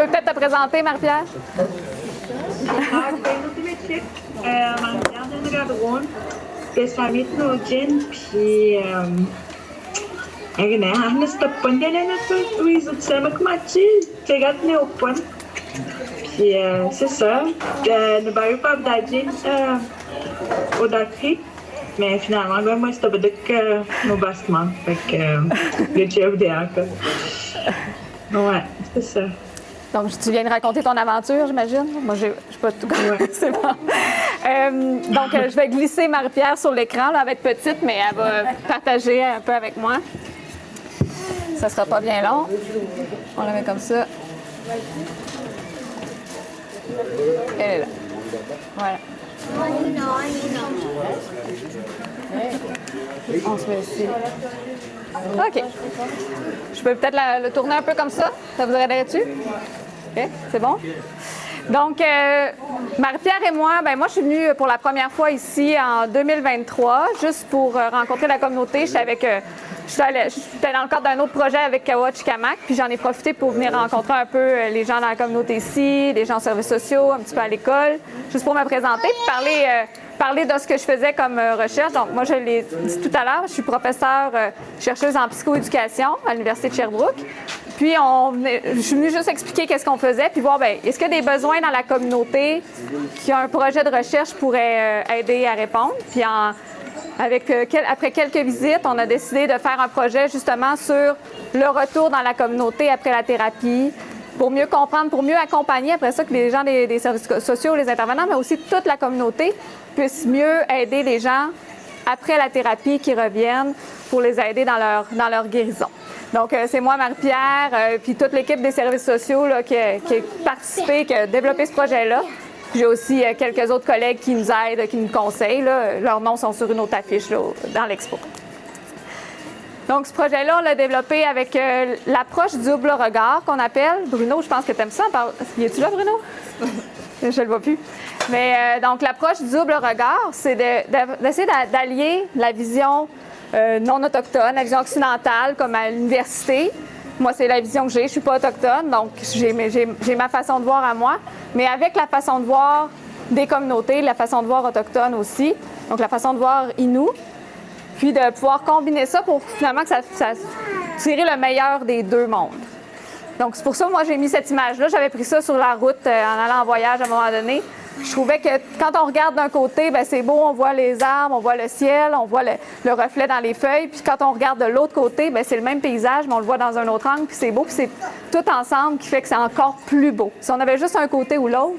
peux peut-être te présenter, Marie-Pierre? Marie-Pierre Delgado, Pessamit Nogin, puis احنا استبقنا لنا ويزود سمك ماتشي تيغاتني اوبن puis c'est ça ne baio pas d'agir au dakri mais finalement moi c'était بدك مباسمة fait que j'ai ouais c'est ça. Donc, tu viens de raconter ton aventure, j'imagine? Moi, je n'ai pas tout compris. C'est bon. Donc, je vais glisser Marie-Pierre sur l'écran, là, avec petite, mais elle va partager un peu avec moi. Ça ne sera pas bien long. On la met comme ça. Elle est là. Voilà. On se met ici. OK. Je peux peut-être le tourner un peu comme ça. Ça vous aiderait dessus? OK, c'est bon? Donc, Marie-Pierre et moi, moi, je suis venue pour la première fois ici en 2023, juste pour rencontrer la communauté. J'étais dans le cadre d'un autre projet avec Kawachikamak, puis j'en ai profité pour venir rencontrer un peu les gens dans la communauté ici, les gens en services sociaux, un petit peu à l'école, juste pour me présenter, puis parler de ce que je faisais comme recherche. Donc, moi, je l'ai dit tout à l'heure, je suis professeure chercheuse en psychoéducation à l'Université de Sherbrooke. Puis, je suis venue juste expliquer qu'est-ce qu'on faisait, puis voir, est-ce qu'il y a des besoins dans la communauté qui a un projet de recherche pourrait aider à répondre. Puis, après quelques visites, on a décidé de faire un projet justement sur le retour dans la communauté après la thérapie, pour mieux comprendre, pour mieux accompagner après ça que les gens des services sociaux, les intervenants, mais aussi toute la communauté puissent mieux aider les gens après la thérapie qui reviennent pour les aider dans leur guérison. Donc, c'est moi, Marie-Pierre, puis toute l'équipe des services sociaux là, qui a participé, qui a développé ce projet-là. J'ai aussi quelques autres collègues qui nous aident, qui nous conseillent. Là. Leurs noms sont sur une autre affiche là, dans l'expo. Donc, ce projet-là, on l'a développé avec l'approche du double regard qu'on appelle. Bruno, je pense que tu aimes ça. Y es-tu là, Bruno? Je ne le vois plus. Mais donc, l'approche du double regard, c'est d'essayer d'allier la vision non autochtone, la vision occidentale, comme à l'université. Moi, c'est la vision que j'ai. Je ne suis pas autochtone, donc j'ai ma façon de voir à moi. Mais avec la façon de voir des communautés, la façon de voir autochtone aussi, donc la façon de voir Innu, puis de pouvoir combiner ça pour finalement que ça tirer le meilleur des deux mondes. Donc, c'est pour ça que moi, j'ai mis cette image-là. J'avais pris ça sur la route en allant en voyage à un moment donné. Je trouvais que quand on regarde d'un côté, c'est beau, on voit les arbres, on voit le ciel, on voit le reflet dans les feuilles. Puis quand on regarde de l'autre côté, c'est le même paysage, mais on le voit dans un autre angle, puis c'est beau, puis c'est tout ensemble qui fait que c'est encore plus beau. Si on avait juste un côté ou l'autre,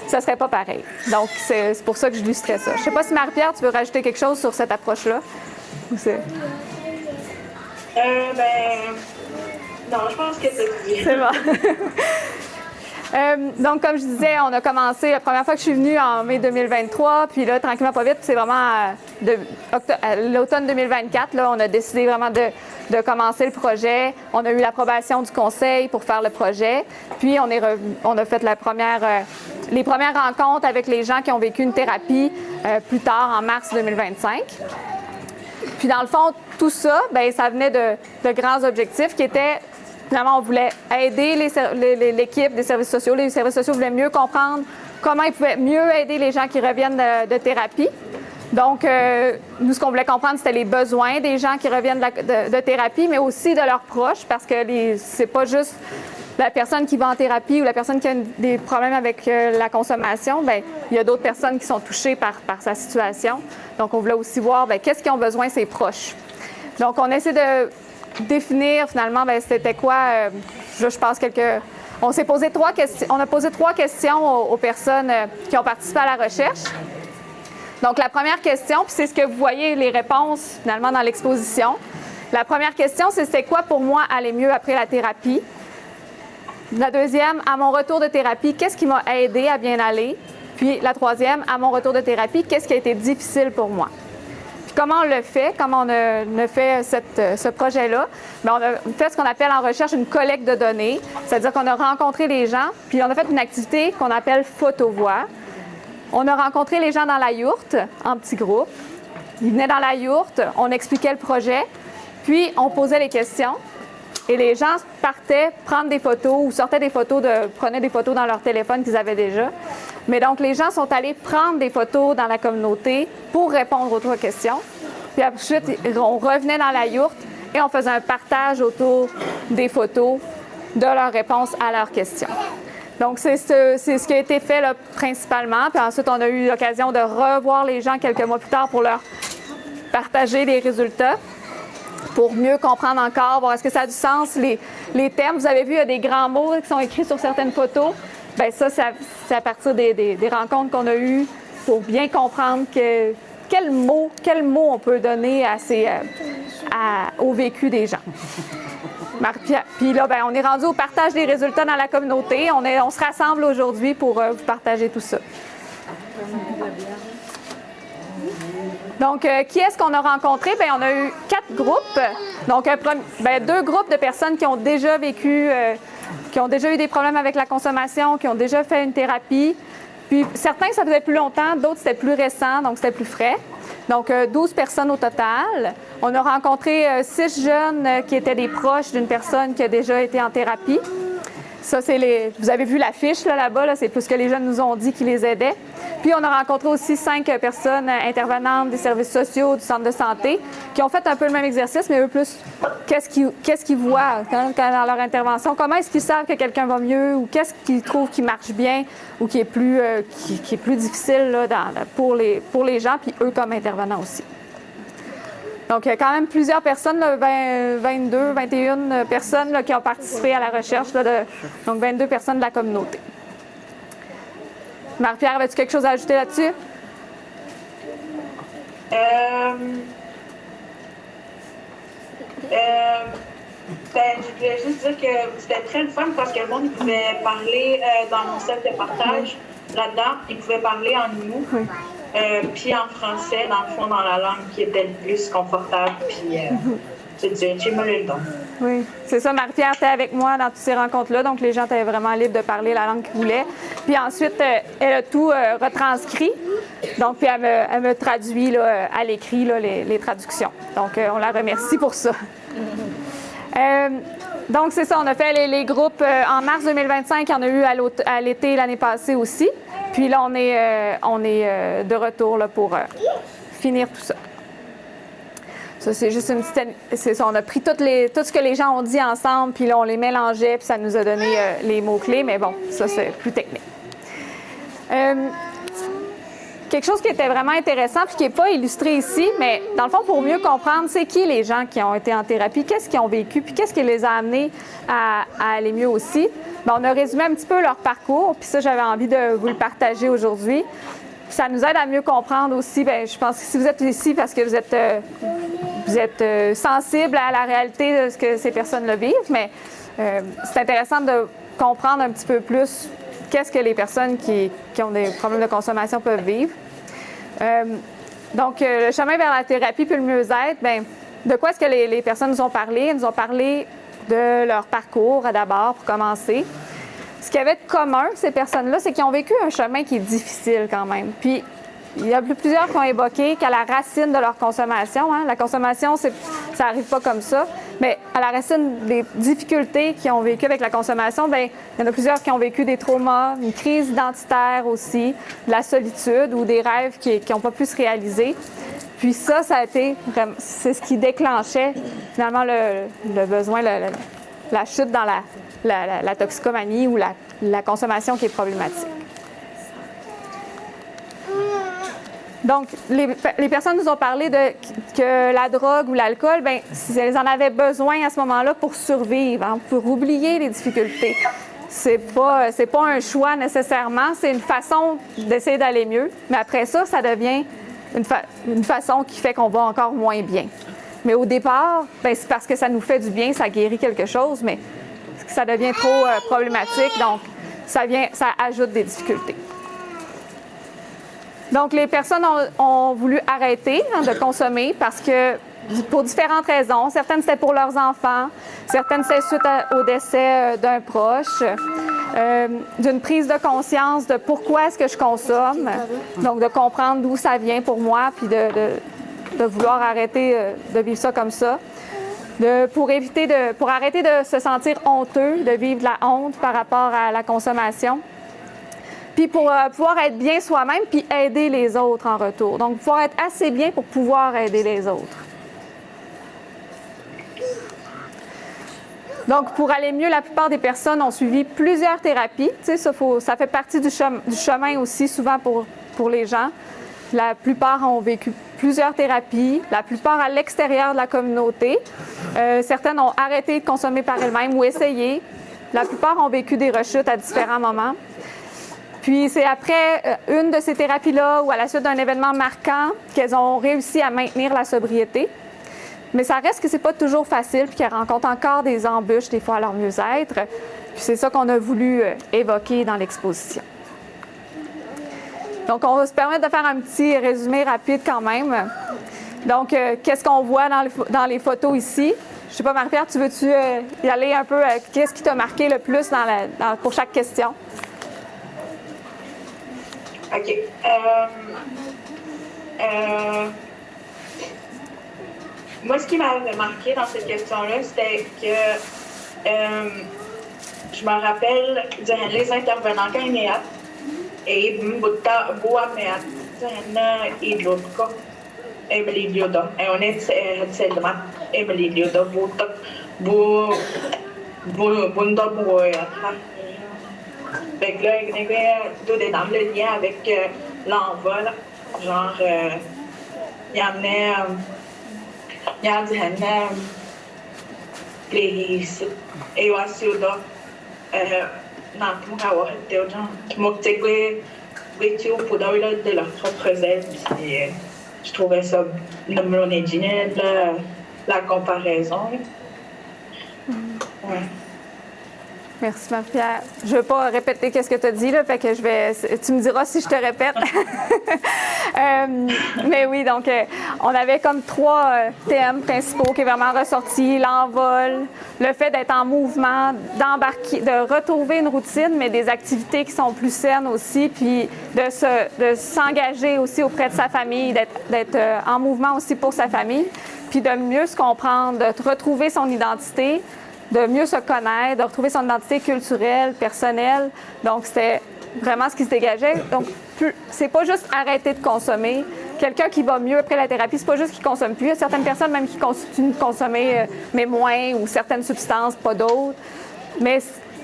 ça serait pas pareil. Donc, c'est pour ça que je illustrais ça. Je sais pas si Marie-Pierre, tu veux rajouter quelque chose sur cette approche-là? Ou c'est... Non, je pense que c'est bien. C'est bon. Donc, comme je disais, on a commencé la première fois que je suis venue en mai 2023, puis là, tranquillement, pas vite, c'est vraiment l'automne 2024, là, on a décidé vraiment de commencer le projet. On a eu l'approbation du conseil pour faire le projet, puis on a fait les premières rencontres avec les gens qui ont vécu une thérapie plus tard, en mars 2025. Puis, dans le fond, tout ça, ça venait de grands objectifs qui étaient... Finalement, on voulait aider l'équipe des services sociaux. Les services sociaux voulaient mieux comprendre comment ils pouvaient mieux aider les gens qui reviennent de thérapie. Donc, nous, ce qu'on voulait comprendre, c'était les besoins des gens qui reviennent de thérapie, mais aussi de leurs proches, parce que c'est pas juste la personne qui va en thérapie ou la personne qui a des problèmes avec la consommation. Il y a d'autres personnes qui sont touchées par sa situation. Donc, on voulait aussi voir qu'est-ce qu'ils ont besoin ses proches. Donc, on essaie de définir finalement, c'était quoi, je pense on s'est posé trois questions. On a posé 3 questions aux personnes qui ont participé à la recherche. Donc, la première question, puis c'est ce que vous voyez les réponses finalement dans l'exposition. La première question, c'était quoi pour moi aller mieux après la thérapie? La deuxième, à mon retour de thérapie, qu'est-ce qui m'a aidé à bien aller? Puis la troisième, à mon retour de thérapie, qu'est-ce qui a été difficile pour moi? Comment on le fait? Comment on a fait ce projet-là? On a fait ce qu'on appelle en recherche une collecte de données, c'est-à-dire qu'on a rencontré les gens, puis on a fait une activité qu'on appelle photo-voix. On a rencontré les gens dans la yourte, en petits groupes. Ils venaient dans la yourte, on expliquait le projet, puis on posait les questions. Et les gens partaient prendre des photos ou sortaient des photos, prenaient des photos dans leur téléphone qu'ils avaient déjà. Mais donc, les gens sont allés prendre des photos dans la communauté pour répondre aux 3 questions. Puis ensuite, on revenait dans la yourte et on faisait un partage autour des photos de leurs réponses à leurs questions. Donc, c'est ce qui a été fait là, principalement. Puis ensuite, on a eu l'occasion de revoir les gens quelques mois plus tard pour leur partager les résultats, pour mieux comprendre encore, voir est-ce que ça a du sens, les termes. Vous avez vu, il y a des grands mots qui sont écrits sur certaines photos. Bien, ça, c'est à partir des rencontres qu'on a eues pour bien comprendre quel mot on peut donner au vécu des gens. Puis là, bien, on est rendu au partage des résultats dans la communauté. On se rassemble aujourd'hui pour vous partager tout ça. Donc, qui est-ce qu'on a rencontré? Bien, on a eu 4 groupes. Donc, 2 groupes de personnes qui ont déjà vécu, qui ont déjà eu des problèmes avec la consommation, qui ont déjà fait une thérapie. Puis, certains, ça faisait plus longtemps, d'autres, c'était plus récent, donc c'était plus frais. Donc, 12 personnes au total. On a rencontré 6 jeunes qui étaient des proches d'une personne qui a déjà été en thérapie. Ça, vous avez vu l'affiche là-bas, c'est plus ce que les jeunes nous ont dit qui les aidait. Puis, on a rencontré aussi 5 personnes intervenantes des services sociaux, du centre de santé, qui ont fait un peu le même exercice, mais eux plus, qu'est-ce qu'ils voient dans leur intervention? Comment est-ce qu'ils savent que quelqu'un va mieux ou qu'est-ce qu'ils trouvent qui marche bien ou qui est plus difficile là, pour les gens, puis eux comme intervenants aussi. Donc, il y a quand même plusieurs personnes, là, 22, 21 personnes là, qui ont participé à la recherche, donc 22 personnes de la communauté. Marie-Pierre, avais-tu quelque chose à ajouter là-dessus? Je voulais juste dire que c'était très le fun parce que le monde pouvait parler dans mon set de partage là-dedans, il pouvait parler en nous. Oui. Puis en français, dans le fond, dans la langue qui était le plus confortable. Puis, j'ai mal le temps. Oui, c'est ça. Marie-Pierre était avec moi dans toutes ces rencontres-là. Donc, les gens étaient vraiment libres de parler la langue qu'ils voulaient. Puis ensuite, elle a tout retranscrit. Donc, puis elle me traduit là, à l'écrit là, les traductions. Donc, on la remercie pour ça. Donc, c'est ça. On a fait les groupes en mars 2025. Il y en a eu à l'été l'année passée aussi. Puis là, on est de retour là, pour finir tout ça. Ça, c'est juste une petite... C'est ça, on a pris tout ce que les gens ont dit ensemble, puis là, on les mélangeait, puis ça nous a donné les mots-clés. Mais bon, ça, c'est plus technique. Quelque chose qui était vraiment intéressant, puis qui n'est pas illustré ici, mais dans le fond, pour mieux comprendre, c'est qui les gens qui ont été en thérapie, qu'est-ce qu'ils ont vécu, puis qu'est-ce qui les a amenés à aller mieux aussi. Bien, on a résumé un petit peu leur parcours, puis ça, j'avais envie de vous le partager aujourd'hui. Ça nous aide à mieux comprendre aussi, bien, je pense que si vous êtes ici parce que vous êtes sensible à la réalité de ce que ces personnes-là vivent, mais c'est intéressant de comprendre un petit peu plus qu'est-ce que les personnes qui ont des problèmes de consommation peuvent vivre. Donc, le chemin vers la thérapie puis le mieux-être, bien, de quoi est-ce que les personnes nous ont parlé? Elles nous ont parlé de leur parcours d'abord, pour commencer. Ce qu'il y avait de commun, ces personnes-là, c'est qu'ils ont vécu un chemin qui est difficile quand même. Puis, il y a plusieurs qui ont évoqué qu'à la racine de leur consommation, la consommation, ça n'arrive pas comme ça, mais à la racine des difficultés qu'ils ont vécues avec la consommation, bien, il y en a plusieurs qui ont vécu des traumas, une crise identitaire aussi, de la solitude ou des rêves qui n'ont pas pu se réaliser. Puis ça a été, c'est ce qui déclenchait finalement le besoin, la chute dans la toxicomanie ou la consommation qui est problématique. Donc, les personnes nous ont parlé que la drogue ou l'alcool, bien, elles en avaient besoin à ce moment-là pour survivre, pour oublier les difficultés. C'est pas un choix nécessairement, c'est une façon d'essayer d'aller mieux. Mais après ça, ça devient une façon qui fait qu'on va encore moins bien. Mais au départ, bien, c'est parce que ça nous fait du bien, ça guérit quelque chose, mais ça devient trop problématique, donc ça ajoute des difficultés. Donc, les personnes ont voulu arrêter de consommer parce que, pour différentes raisons, certaines c'était pour leurs enfants, certaines c'était suite au décès d'un proche, d'une prise de conscience de pourquoi est-ce que je consomme, donc de comprendre d'où ça vient pour moi, puis de vouloir arrêter de vivre ça comme ça. pour arrêter de se sentir honteux, de vivre de la honte par rapport à la consommation. Puis pour pouvoir être bien soi-même, puis aider les autres en retour. Donc, pouvoir être assez bien pour pouvoir aider les autres. Donc, pour aller mieux, la plupart des personnes ont suivi plusieurs thérapies. Tu sais, ça fait partie du chemin aussi, souvent pour les gens. La plupart ont vécu plusieurs thérapies, la plupart à l'extérieur de la communauté. Certaines ont arrêté de consommer par elles-mêmes ou essayé. La plupart ont vécu des rechutes à différents moments. Puis c'est après une de ces thérapies-là ou à la suite d'un événement marquant qu'elles ont réussi à maintenir la sobriété. Mais ça reste que c'est pas toujours facile, puis qu'elles rencontrent encore des embûches des fois à leur mieux-être. Puis c'est ça qu'on a voulu évoquer dans l'exposition. Donc, on va se permettre de faire un petit résumé rapide quand même. Donc, qu'est-ce qu'on voit dans les photos ici? Je ne sais pas, Marie-Pierre, tu veux-tu y aller un peu? Qu'est-ce qui t'a marqué le plus pour chaque question? OK. Moi, ce qui m'avait marqué dans cette question-là, c'était que je me rappelle les intervenants quand ils et buat idlotko Emily Lyodo. Et on est seulement Emily Lyodo bunda moya. Fait que là, il y avait tout dans le lien avec l'envol. Genre, il y amenait les et aussi de leur propre aide. Je trouvais ça la comparaison. Ouais. Merci, Marie-Pierre. Je ne vais pas répéter ce que tu as dit, là, fait que tu me diras si je te répète. Mais oui, donc, on avait comme 3 thèmes principaux qui est vraiment ressortis. L'envol, le fait d'être en mouvement, de retrouver une routine, mais des activités qui sont plus saines aussi, puis de s'engager aussi auprès de sa famille, d'être en mouvement aussi pour sa famille, puis de mieux se comprendre, de retrouver son identité, de mieux se connaître, de retrouver son identité culturelle, personnelle. Donc, c'était vraiment ce qui se dégageait. Donc, c'est pas juste arrêter de consommer. Quelqu'un qui va mieux après la thérapie, c'est pas juste qu'il consomme plus. Il y a certaines personnes même qui continuent de consommer, mais moins, ou certaines substances, pas d'autres. Mais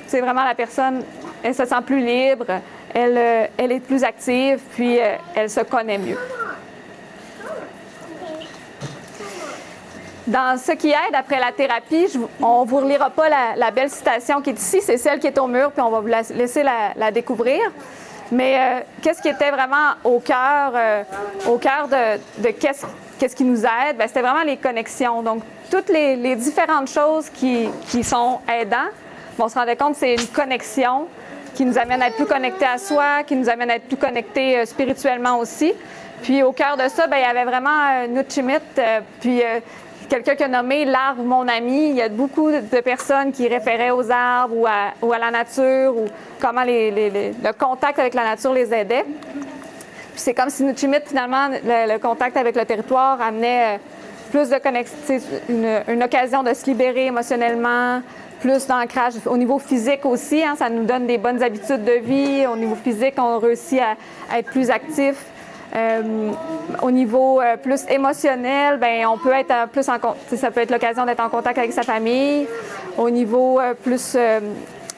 c'est vraiment la personne, elle se sent plus libre, elle est plus active, puis elle se connaît mieux. Dans ce qui aide après la thérapie, on ne vous relira pas la belle citation qui est ici, c'est celle qui est au mur, puis on va vous laisser la découvrir. Mais qu'est-ce qui était vraiment au cœur de qu'est-ce qui nous aide? Bien, c'était vraiment les connexions. Donc, toutes les différentes choses qui sont aidantes, on se rendait compte que c'est une connexion qui nous amène à être plus connectés à soi, qui nous amène à être plus connectés spirituellement aussi. Puis au cœur de ça, bien, il y avait vraiment Nuchimit, puis quelqu'un qui a nommé l'arbre mon ami. Il y a beaucoup de personnes qui référaient aux arbres ou à la nature, ou comment le contact avec la nature les aidait. Puis c'est comme si Nuchimit, finalement, le contact avec le territoire amenait plus de connexion, une occasion de se libérer émotionnellement, plus d'ancrage au niveau physique aussi. Hein, ça nous donne des bonnes habitudes de vie. Au niveau physique, on réussit à être plus actif. Au niveau plus émotionnel, ben on peut être plus ça peut être l'occasion d'être en contact avec sa famille. Au niveau plus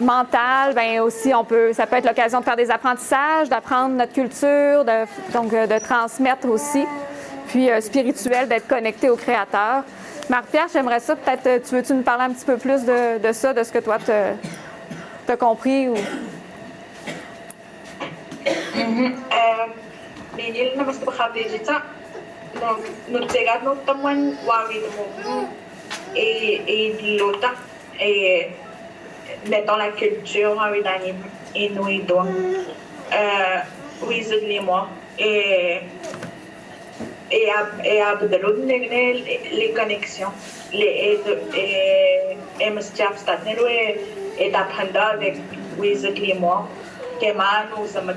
mental, ben aussi ça peut être l'occasion de faire des apprentissages, d'apprendre notre culture, de transmettre aussi. Puis spirituel, d'être connecté au Créateur. Marie-Pierre, j'aimerais ça, peut-être, tu veux-tu nous parler un petit peu plus de ça, de ce que toi t'as compris ou... Nilil na mas bakabijita donc nous tegano taman wawi mo et l'autre et mettons la culture wawi dani inuido wizard les mois et abdelud les connexions les et mstiap statnelo et d'apprendre avec wizard les mois que nous sommes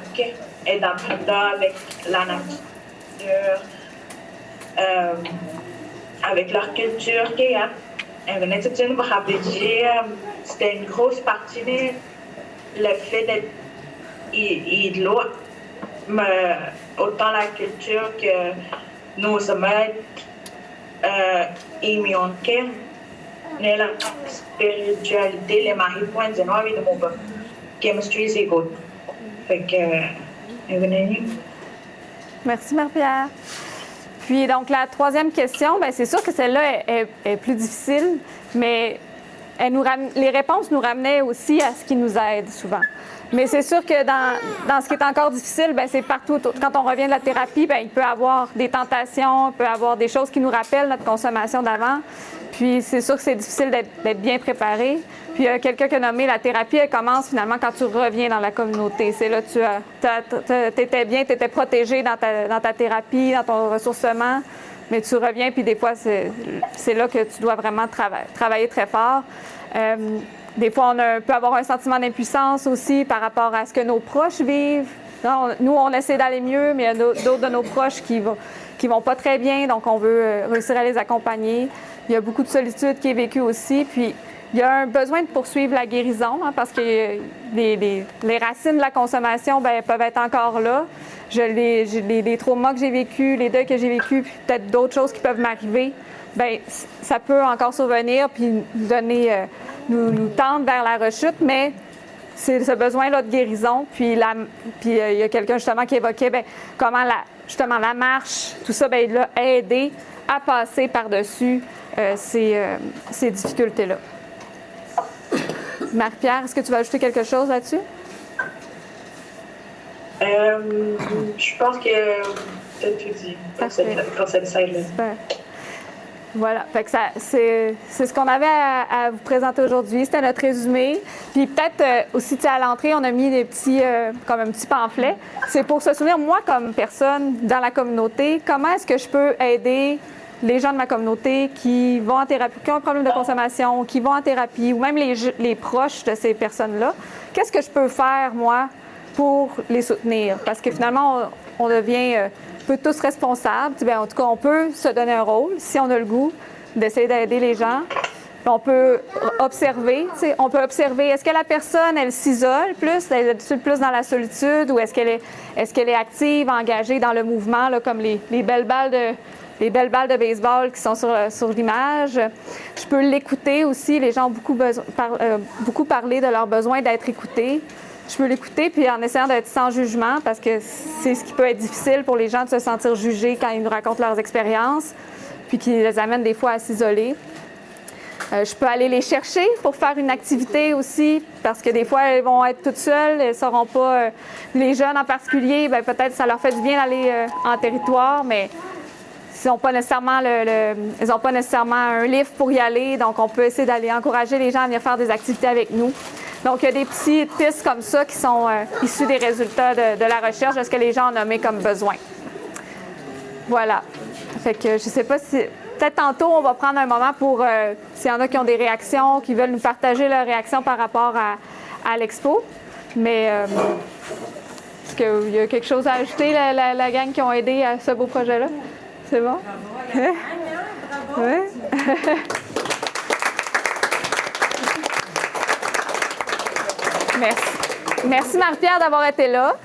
et d'apprendre avec la nature, avec leur culture qu'il y a. C'était une grosse partie de le fait d'être de l'eau, autant la culture que nos amis et mon cœur, la spiritualité, les maris-points de moi, de mon chemistry, c'est good. Fait que, merci, Marie-Pierre. Puis, donc, la troisième question, bien, c'est sûr que celle-là est plus difficile, mais les réponses nous ramenaient aussi à ce qui nous aide souvent. Mais c'est sûr que dans ce qui est encore difficile, bien, c'est partout. Quand on revient de la thérapie, bien, il peut y avoir des tentations, il peut y avoir des choses qui nous rappellent notre consommation d'avant. Puis, c'est sûr que c'est difficile d'être bien préparé. Puis, il y a quelqu'un qui a nommé la thérapie, elle commence finalement quand tu reviens dans la communauté. C'est là que tu étais bien, tu étais protégé dans ta thérapie, dans ton ressourcement, mais tu reviens, puis des fois, c'est là que tu dois vraiment travailler très fort. Des fois, on peut avoir un sentiment d'impuissance aussi par rapport à ce que nos proches vivent. Nous, on essaie d'aller mieux, mais il y a d'autres de nos proches qui vont pas très bien, donc on veut réussir à les accompagner. Il y a beaucoup de solitude qui est vécue aussi, puis il y a un besoin de poursuivre la guérison, parce que les racines de la consommation bien, peuvent être encore là. Les traumas que j'ai vécus, les deuils que j'ai vécus, puis peut-être d'autres choses qui peuvent m'arriver, bien, ça peut encore survenir puis nous tendre vers la rechute, mais c'est ce besoin-là de guérison. Puis il y a quelqu'un justement qui évoquait bien, comment la marche, tout ça, bien, l'a aidé à passer par-dessus ces difficultés-là. Marie-Pierre, est-ce que tu vas ajouter quelque chose là-dessus? Je pense que tu as tout dit pour cette side-là. Super. Voilà, fait que c'est ce qu'on avait à vous présenter aujourd'hui. C'était notre résumé. Puis peut-être aussi, à l'entrée, on a mis des petits, comme un petit pamphlet. C'est pour se souvenir, moi, comme personne dans la communauté, comment est-ce que je peux aider les gens de ma communauté qui vont en thérapie, qui ont un problème de consommation, qui vont en thérapie, ou même les proches de ces personnes-là. Qu'est-ce que je peux faire, moi, pour les soutenir? Parce que finalement, on devient peu tous responsables. Bien, en tout cas, on peut se donner un rôle, si on a le goût, d'essayer d'aider les gens. On peut observer. Est-ce que la personne, elle s'isole plus, elle est plus dans la solitude, ou est-ce qu'elle est active, engagée dans le mouvement, là, comme les belles balles de baseball qui sont sur l'image. Je peux l'écouter aussi. Les gens ont beaucoup parlé de leur besoin d'être écoutés. Je peux l'écouter, puis en essayant d'être sans jugement, parce que c'est ce qui peut être difficile pour les gens de se sentir jugés quand ils nous racontent leurs expériences, puis qui les amènent des fois à s'isoler. Je peux aller les chercher pour faire une activité aussi, parce que des fois, elles vont être toutes seules, elles ne sauront pas. Les jeunes en particulier, bien, peut-être ça leur fait du bien d'aller en territoire, mais ils n'ont pas nécessairement un livre pour y aller, donc on peut essayer d'aller encourager les gens à venir faire des activités avec nous. Donc, il y a des petites pistes comme ça qui sont issues des résultats de la recherche de ce que les gens ont nommé comme besoin. Voilà. Fait que je ne sais pas si... Peut-être tantôt, on va prendre un moment pour... s'il y en a qui ont des réactions, qui veulent nous partager leurs réactions par rapport à l'expo. Mais est-ce qu'il y a quelque chose à ajouter, la gang qui ont aidé à ce beau projet-là? C'est bon? Oui? Merci. Merci Marie-Pierre d'avoir été là.